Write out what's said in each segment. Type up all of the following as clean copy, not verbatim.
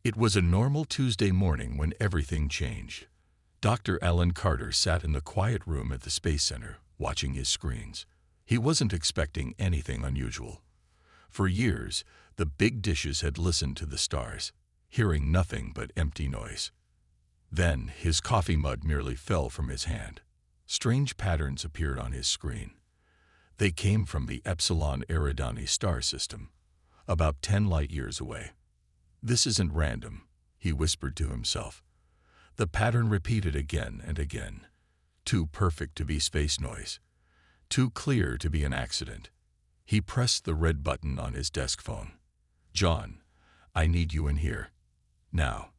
It was a normal Tuesday morning when everything changed. Dr. Alan Carter sat in the quiet room at the Space Center, watching his screens. He wasn't expecting anything unusual. For years, the big dishes had listened to the stars, hearing nothing but empty noise. Then, his coffee mug merely fell from his hand. Strange patterns appeared on his screen. They came from the Epsilon Eridani star system, about 10 light-years away. "This isn't random," he whispered to himself. The pattern repeated again and again. Too perfect to be space noise. Too clear to be an accident. He pressed the red button on his desk phone. "John, I need you in here. Now."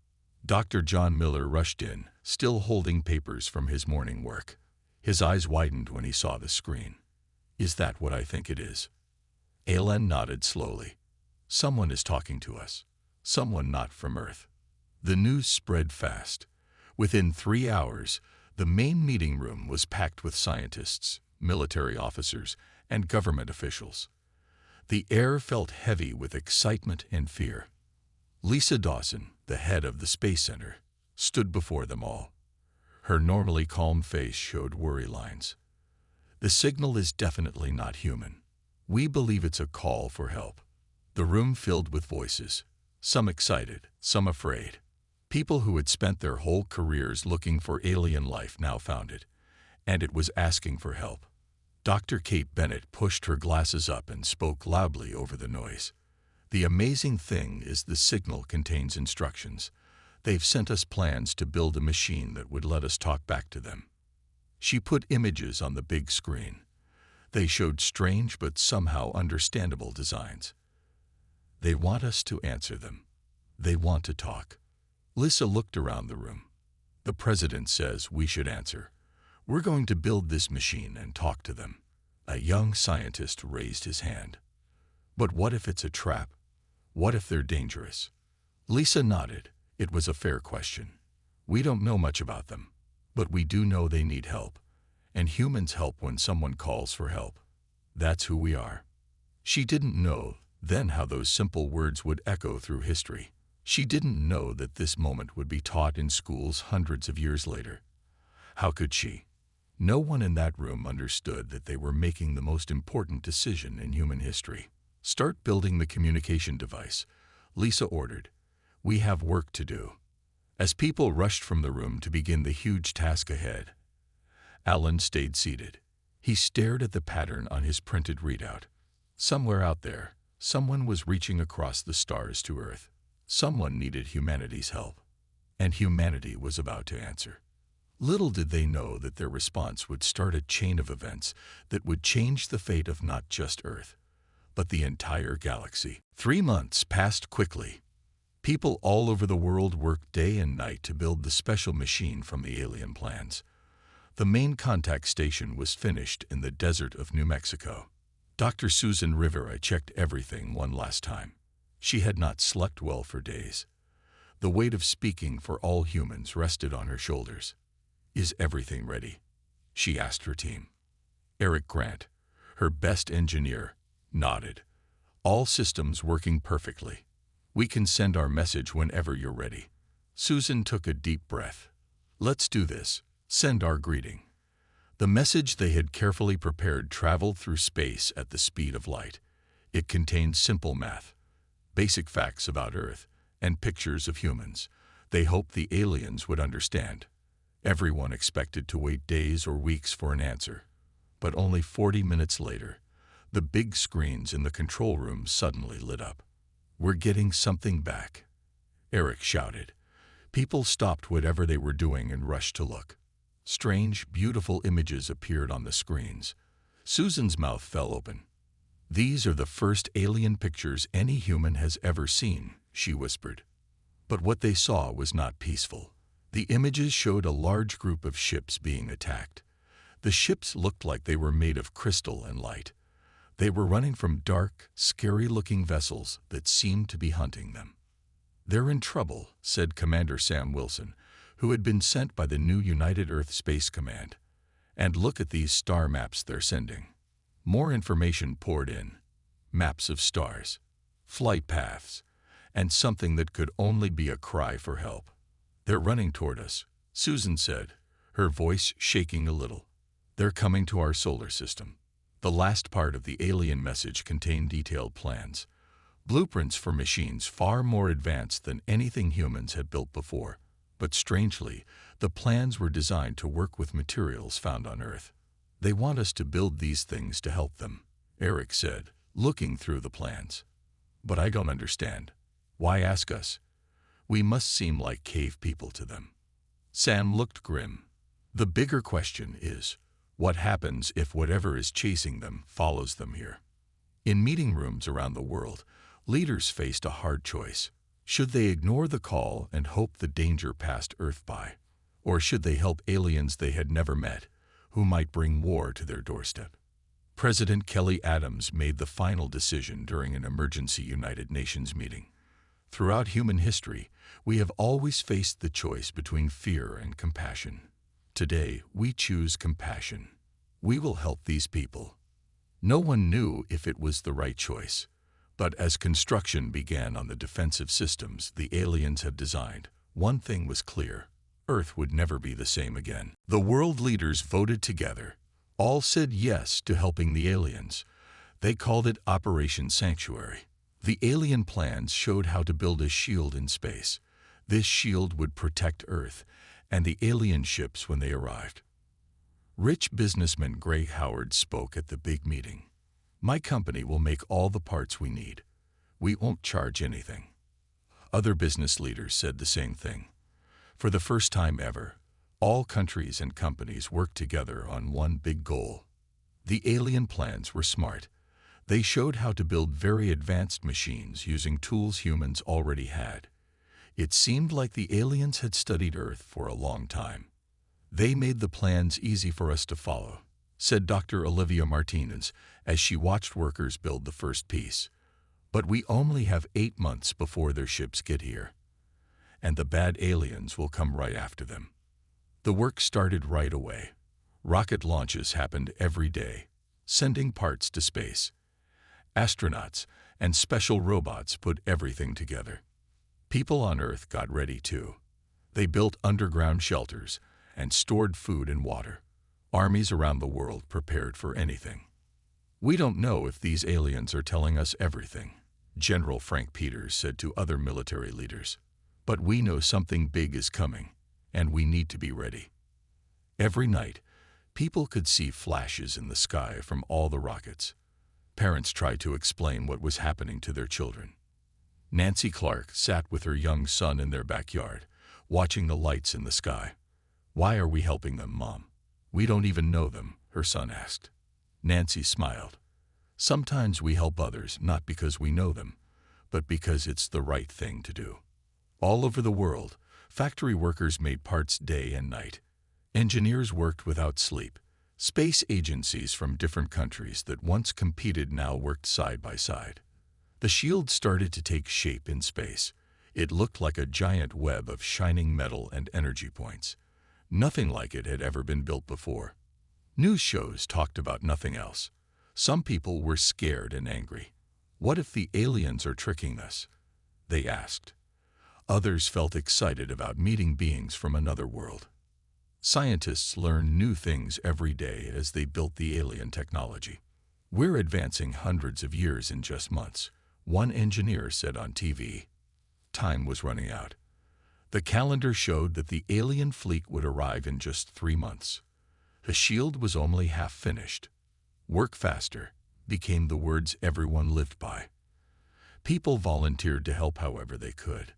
Dr. John Miller rushed in, still holding papers from his morning work. His eyes widened when he saw the screen. "Is that what I think it is?" Alan nodded slowly. "Someone is talking to us. Someone not from Earth." The news spread fast. Within 3 hours, the main meeting room was packed with scientists, military officers, and government officials. The air felt heavy with excitement and fear. Lisa Dawson, the head of the Space Center, stood before them all. Her normally calm face showed worry lines. "The signal is definitely not human. We believe it's a call for help." The room filled with voices, some excited, some afraid. People who had spent their whole careers looking for alien life now found it, and it was asking for help. Dr. Kate Bennett pushed her glasses up and spoke loudly over the noise. "The amazing thing is the signal contains instructions. They've sent us plans to build a machine that would let us talk back to them." She put images on the big screen. They showed strange but somehow understandable designs. "They want us to answer them. They want to talk." Lisa looked around the room. "The president says we should answer. We're going to build this machine and talk to them." A young scientist raised his hand. "But what if it's a trap? What if they're dangerous?" Lisa nodded. It was a fair question. "We don't know much about them, but we do know they need help. And humans help when someone calls for help. That's who we are." She didn't know then how those simple words would echo through history. She didn't know that this moment would be taught in schools hundreds of years later. How could she? No one in that room understood that they were making the most important decision in human history. "Start building the communication device," Lisa ordered. "We have work to do." As people rushed from the room to begin the huge task ahead, Alan stayed seated. He stared at the pattern on his printed readout. Somewhere out there, someone was reaching across the stars to Earth. Someone needed humanity's help, and humanity was about to answer. Little did they know that their response would start a chain of events that would change the fate of not just Earth, but the entire galaxy. 3 months passed quickly. People all over the world worked day and night to build the special machine from the alien plans. The main contact station was finished in the desert of New Mexico. Dr. Susan Rivera checked everything one last time. She had not slept well for days. The weight of speaking for all humans rested on her shoulders. "Is everything ready?" she asked her team. Eric Grant, her best engineer, nodded. "All systems working perfectly. We can send our message whenever you're ready." Susan took a deep breath. "Let's do this. Send our greeting." The message they had carefully prepared traveled through space at the speed of light. It contained simple math, basic facts about Earth, and pictures of humans. They hoped the aliens would understand. Everyone expected to wait days or weeks for an answer. But only 40 minutes later, the big screens in the control room suddenly lit up. "We're getting something back," Eric shouted. People stopped whatever they were doing and rushed to look. Strange, beautiful images appeared on the screens. Susan's mouth fell open. "These are the first alien pictures any human has ever seen," she whispered. But what they saw was not peaceful. The images showed a large group of ships being attacked. The ships looked like they were made of crystal and light. They were running from dark, scary-looking vessels that seemed to be hunting them. "They're in trouble," said Commander Sam Wilson, who had been sent by the new United Earth Space Command. "And look at these star maps they're sending." More information poured in. Maps of stars, flight paths, and something that could only be a cry for help. "They're running toward us," Susan said, her voice shaking a little. "They're coming to our solar system." The last part of the alien message contained detailed plans, blueprints for machines far more advanced than anything humans had built before. But strangely, the plans were designed to work with materials found on Earth. "They want us to build these things to help them," Eric said, looking through the plans. "But I don't understand. Why ask us? We must seem like cave people to them." Sam looked grim. "The bigger question is, what happens if whatever is chasing them follows them here?" In meeting rooms around the world, leaders faced a hard choice. Should they ignore the call and hope the danger passed Earth by? Or should they help aliens they had never met, who might bring war to their doorstep? President Kelly Adams made the final decision during an emergency United Nations meeting. "Throughout human history, we have always faced the choice between fear and compassion. Today, we choose compassion. We will help these people." No one knew if it was the right choice, but as construction began on the defensive systems the aliens had designed, one thing was clear: Earth would never be the same again. The world leaders voted together. All said yes to helping the aliens. They called it Operation Sanctuary. The alien plans showed how to build a shield in space. This shield would protect Earth and the alien ships when they arrived. Rich businessman Gray Howard spoke at the big meeting. "My company will make all the parts we need. We won't charge anything." Other business leaders said the same thing. For the first time ever, all countries and companies worked together on one big goal. The alien plans were smart. They showed how to build very advanced machines using tools humans already had. It seemed like the aliens had studied Earth for a long time. "They made the plans easy for us to follow," said Dr. Olivia Martinez as she watched workers build the first piece. "But we only have 8 months before their ships get here. And the bad aliens will come right after them." The work started right away. Rocket launches happened every day, sending parts to space. Astronauts and special robots put everything together. People on Earth got ready too. They built underground shelters and stored food and water. Armies around the world prepared for anything. "We don't know if these aliens are telling us everything," General Frank Peters said to other military leaders. "But we know something big is coming, and we need to be ready." Every night, people could see flashes in the sky from all the rockets. Parents tried to explain what was happening to their children. Nancy Clark sat with her young son in their backyard, watching the lights in the sky. "Why are we helping them, Mom? We don't even know them," her son asked. Nancy smiled. "Sometimes we help others not because we know them, but because it's the right thing to do." All over the world, factory workers made parts day and night. Engineers worked without sleep. Space agencies from different countries that once competed now worked side by side. The shield started to take shape in space. It looked like a giant web of shining metal and energy points. Nothing like it had ever been built before. News shows talked about nothing else. Some people were scared and angry. "What if the aliens are tricking us?" they asked. Others felt excited about meeting beings from another world. Scientists learned new things every day as they built the alien technology. "We're advancing hundreds of years in just months," one engineer said on TV. Time was running out. The calendar showed that the alien fleet would arrive in just 3 months. The shield was only half finished. "Work faster" became the words everyone lived by. People volunteered to help however they could.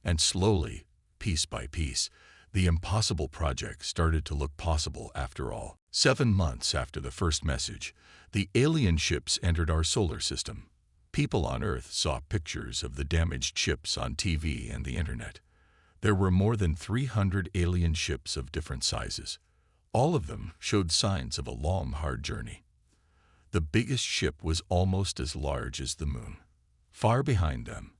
And slowly, piece by piece, the impossible project started to look possible after all. 7 months after the first message, the alien ships entered our solar system. People on Earth saw pictures of the damaged ships on TV and the internet. There were more than 300 alien ships of different sizes. All of them showed signs of a long, hard journey. The biggest ship was almost as large as the moon. Far behind them,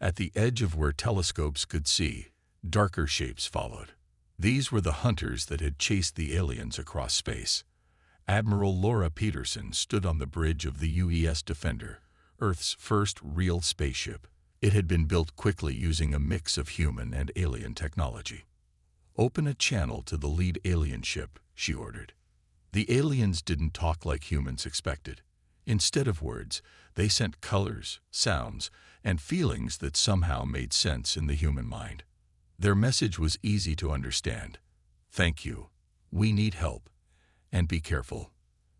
at the edge of where telescopes could see, darker shapes followed. These were the hunters that had chased the aliens across space. Admiral Laura Peterson stood on the bridge of the UES Defender, Earth's first real spaceship. It had been built quickly using a mix of human and alien technology. "Open a channel to the lead alien ship," she ordered. The aliens didn't talk like humans expected. Instead of words, they sent colors, sounds, and feelings that somehow made sense in the human mind. Their message was easy to understand. "Thank you. We need help. And be careful."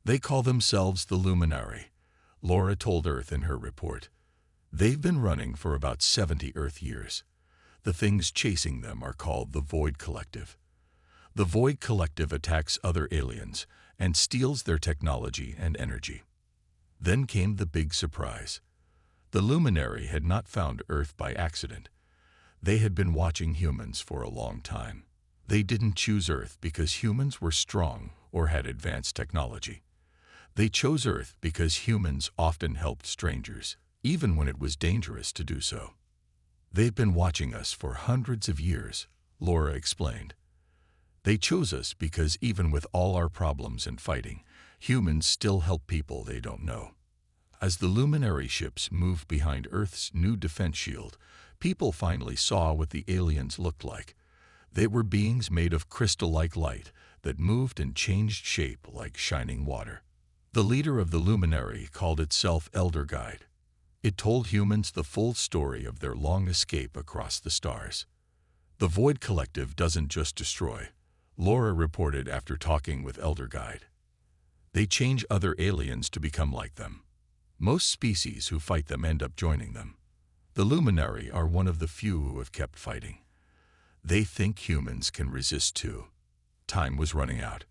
They call themselves the Luminary, Laura told Earth in her report. They've been running for about 70 Earth years. The things chasing them are called the Void Collective. The Void Collective attacks other aliens and steals their technology and energy. Then came the big surprise. The Luminary had not found Earth by accident. They had been watching humans for a long time. They didn't choose Earth because humans were strong or had advanced technology. They chose Earth because humans often helped strangers, even when it was dangerous to do so. "They've been watching us for hundreds of years," Laura explained. "They chose us because even with all our problems and fighting, humans still help people they don't know." As the Luminary ships moved behind Earth's new defense shield, people finally saw what the aliens looked like. They were beings made of crystal-like light that moved and changed shape like shining water. The leader of the Luminary called itself Elder Guide. It told humans the full story of their long escape across the stars. "The Void Collective doesn't just destroy," Laura reported after talking with Elder Guide. "They change other aliens to become like them. Most species who fight them end up joining them. The Luminary are one of the few who have kept fighting. They think humans can resist too." Time was running out.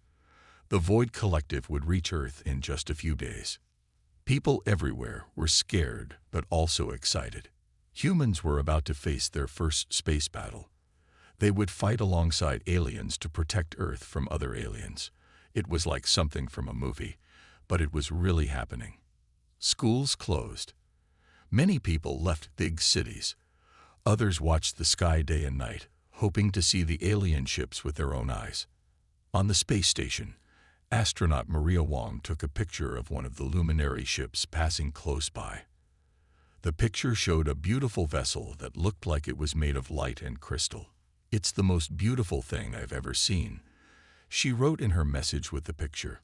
The Void Collective would reach Earth in just a few days. People everywhere were scared but also excited. Humans were about to face their first space battle. They would fight alongside aliens to protect Earth from other aliens. It was like something from a movie, but it was really happening. Schools closed. Many people left big cities. Others watched the sky day and night, hoping to see the alien ships with their own eyes. On the space station, astronaut Maria Wong took a picture of one of the Luminary ships passing close by. The picture showed a beautiful vessel that looked like it was made of light and crystal. "It's the most beautiful thing I've ever seen," she wrote in her message with the picture.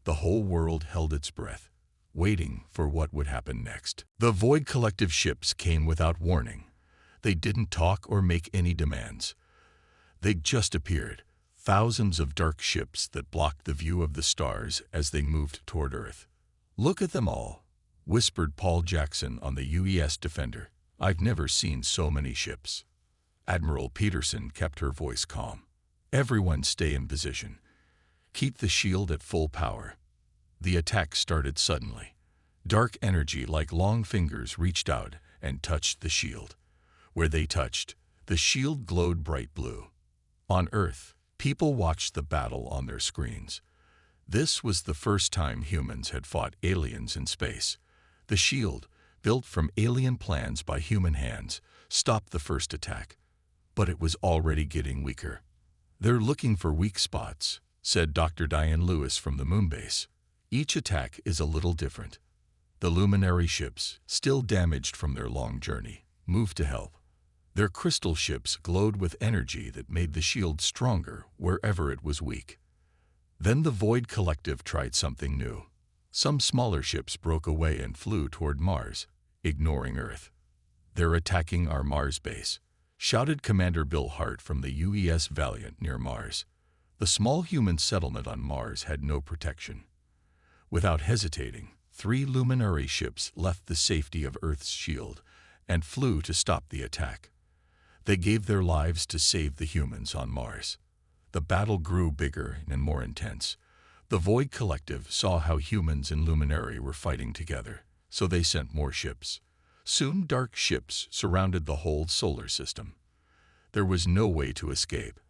The whole world held its breath, waiting for what would happen next. The Void Collective ships came without warning. They didn't talk or make any demands. They just appeared, thousands of dark ships that blocked the view of the stars as they moved toward Earth. "Look at them all," whispered Paul Jackson on the UES Defender. "I've never seen so many ships." Admiral Peterson kept her voice calm. "Everyone stay in position. Keep the shield at full power." The attack started suddenly. Dark energy like long fingers reached out and touched the shield. Where they touched, the shield glowed bright blue. On Earth, people watched the battle on their screens. This was the first time humans had fought aliens in space. The shield, built from alien plans by human hands, stopped the first attack. But it was already getting weaker. "They're looking for weak spots," said Dr. Diane Lewis from the Moonbase. "Each attack is a little different." The Luminary ships, still damaged from their long journey, moved to help. Their crystal ships glowed with energy that made the shield stronger wherever it was weak. Then the Void Collective tried something new. Some smaller ships broke away and flew toward Mars, ignoring Earth. "They're attacking our Mars base," shouted Commander Bill Hart from the UES Valiant near Mars. The small human settlement on Mars had no protection. Without hesitating, 3 Luminary ships left the safety of Earth's shield and flew to stop the attack. They gave their lives to save the humans on Mars. The battle grew bigger and more intense. The Void Collective saw how humans and Luminary were fighting together, so they sent more ships. Soon dark ships surrounded the whole solar system. There was no way to escape.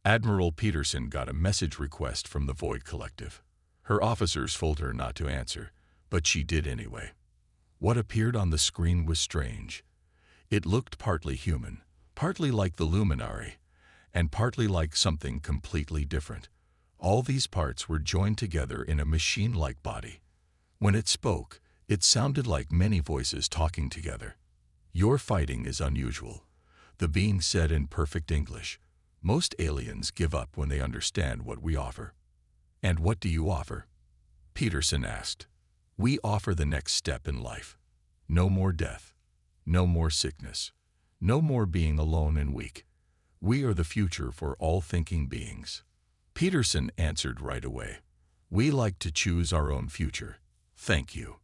Admiral Peterson got a message request from the Void Collective. Her officers told her not to answer, but she did anyway. What appeared on the screen was strange. It looked partly human, partly like the Luminary, and partly like something completely different. All these parts were joined together in a machine-like body. When it spoke, it sounded like many voices talking together. "Your fighting is unusual," the being said in perfect English. "Most aliens give up when they understand what we offer." "And what do you offer?" Peterson asked. "We offer the next step in life. No more death. No more sickness. No more being alone and weak. We are the future for all thinking beings." Peterson answered right away. "We like to choose our own future. Thank you."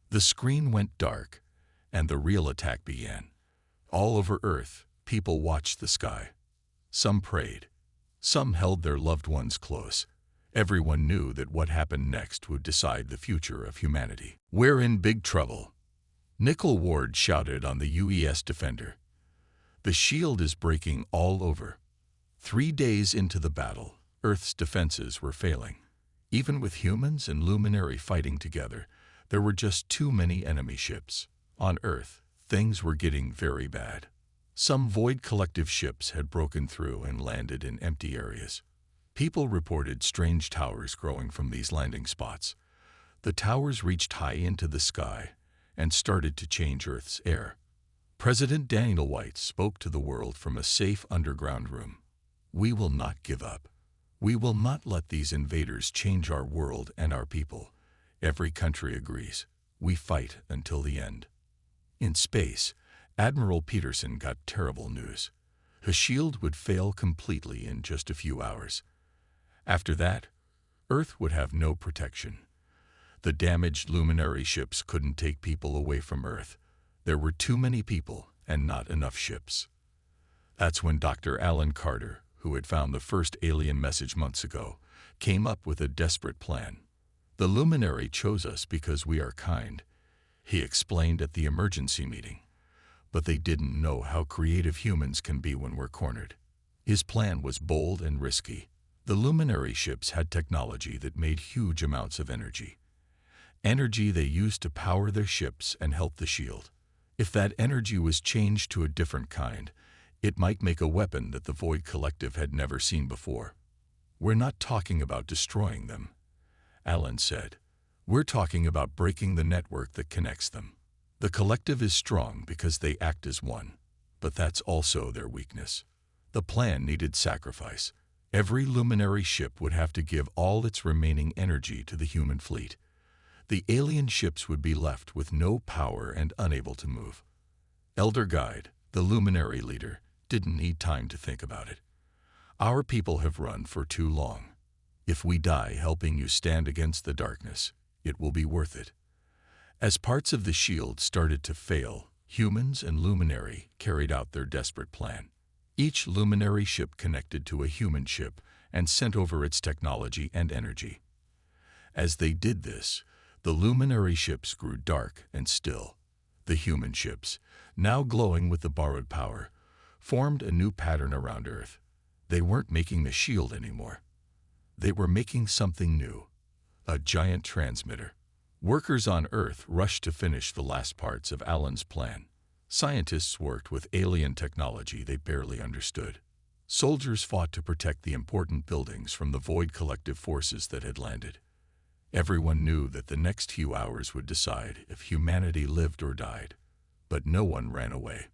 The screen went dark, and the real attack began. All over Earth, people watched the sky. Some prayed. Some held their loved ones close. Everyone knew that what happened next would decide the future of humanity. "We're in big trouble," Nickel Ward shouted on the UES Defender. "The shield is breaking all over." 3 days into the battle, Earth's defenses were failing. Even with humans and Luminary fighting together, there were just too many enemy ships. On Earth, things were getting very bad. Some Void Collective ships had broken through and landed in empty areas. People reported strange towers growing from these landing spots. The towers reached high into the sky and started to change Earth's air. President Daniel White spoke to the world from a safe underground room. "We will not give up. We will not let these invaders change our world and our people. Every country agrees. We fight until the end." In space, Admiral Peterson got terrible news. His shield would fail completely in just a few hours. After that, Earth would have no protection. The damaged Luminary ships couldn't take people away from Earth. There were too many people and not enough ships. That's when Dr. Alan Carter, who had found the first alien message months ago, came up with a desperate plan. "The Luminary chose us because we are kind," he explained at the emergency meeting. "But they didn't know how creative humans can be when we're cornered." His plan was bold and risky. The Luminary ships had technology that made huge amounts of energy. Energy they used to power their ships and help the shield. If that energy was changed to a different kind, it might make a weapon that the Void Collective had never seen before. "We're not talking about destroying them," Alan said. "We're talking about breaking the network that connects them. The Collective is strong because they act as one, but that's also their weakness." The plan needed sacrifice. Every Luminary ship would have to give all its remaining energy to the human fleet. The alien ships would be left with no power and unable to move. Elder Guide, the Luminary leader, didn't need time to think about it. "Our people have run for too long. If we die helping you stand against the darkness, it will be worth it." As parts of the shield started to fail, humans and Luminary carried out their desperate plan. Each Luminary ship connected to a human ship and sent over its technology and energy. As they did this, the Luminary ships grew dark and still. The human ships, now glowing with the borrowed power, formed a new pattern around Earth. They weren't making the shield anymore. They were making something new, a giant transmitter. Workers on Earth rushed to finish the last parts of Alan's plan. Scientists worked with alien technology they barely understood. Soldiers fought to protect the important buildings from the Void Collective forces that had landed. Everyone knew that the next few hours would decide if humanity lived or died, but no one ran away.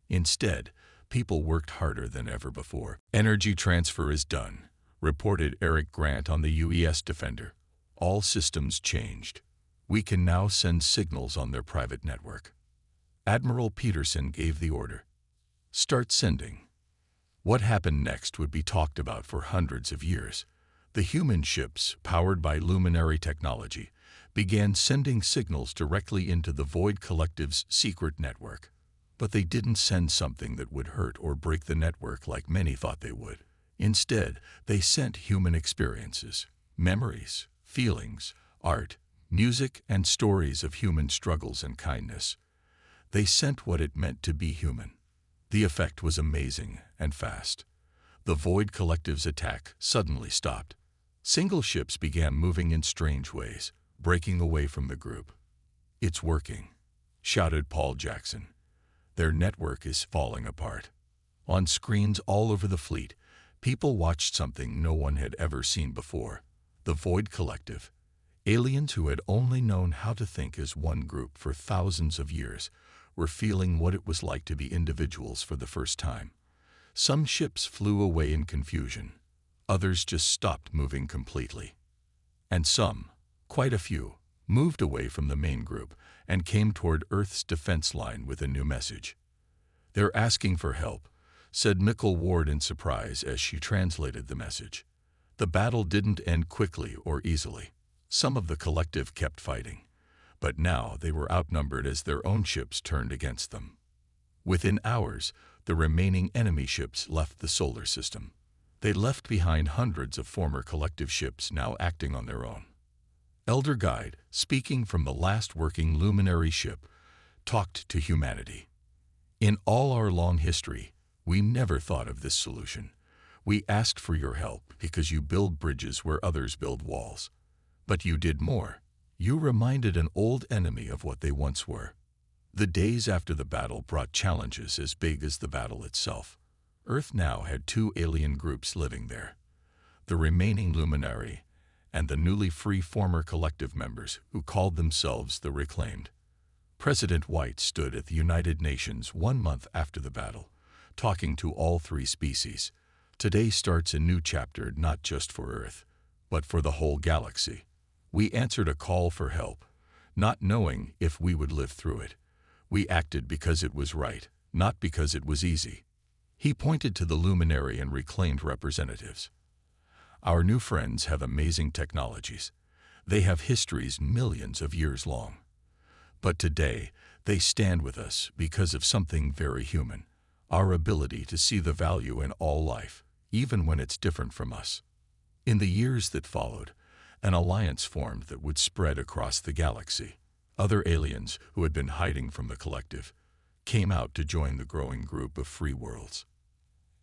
Instead, people worked harder than ever before. "Energy transfer is done," reported Eric Grant on the UES Defender. "All systems changed. We can now send signals on their private network." Admiral Peterson gave the order. "Start sending." What happened next would be talked about for hundreds of years. The human ships, powered by Luminary technology, began sending signals directly into the Void Collective's secret network. But they didn't send something that would hurt or break the network like many thought they would. Instead, they sent human experiences, memories, feelings, art, music, and stories of human struggles and kindness. They sent what it meant to be human. The effect was amazing and fast. The Void Collective's attack suddenly stopped. Single ships began moving in strange ways, breaking away from the group. "It's working," shouted Paul Jackson. "Their network is falling apart." On screens all over the fleet, people watched something no one had ever seen before. The Void Collective, aliens who had only known how to think as one group for thousands of years, were feeling what it was like to be individuals for the first time. Some ships flew away in confusion. Others just stopped moving completely. And some, quite a few, moved away from the main group and came toward Earth's defense line with a new message. "They're asking for help," said Mickle Ward in surprise as she translated the message. The battle didn't end quickly or easily. Some of the collective kept fighting, but now they were outnumbered as their own ships turned against them. Within hours, the remaining enemy ships left the solar system. They left behind hundreds of former collective ships now acting on their own. Elder Guide, speaking from the last working luminary ship, talked to humanity. "In all our long history, we never thought of this solution. We asked for your help because you build bridges where others build walls. But you did more. You reminded an old enemy of what they once were." The days after the battle brought challenges as big as the battle itself. Earth now had 2 alien groups living there: the remaining Luminary and the newly free former collective members who called themselves the Reclaimed. President White stood at the United Nations 1 month after the battle, talking to all 3 species. "Today starts a new chapter not just for Earth, but for the whole galaxy. We answered a call for help, not knowing if we would live through it. We acted because it was right, not because it was easy." He pointed to the Luminary and Reclaimed representatives. "Our new friends have amazing technologies. They have histories millions of years long. But today, they stand with us because of something very human: our ability to see the value in all life, even when it's different from us." In the years that followed, an alliance formed that would spread across the galaxy. Other aliens who had been hiding from the collective came out to join the growing group of free worlds.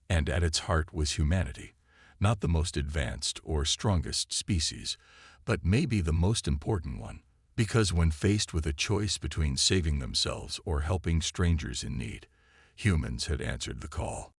And at its heart was humanity, not the most advanced or strongest species, but maybe the most important one, because when faced with a choice between saving themselves or helping strangers in need, humans had answered the call.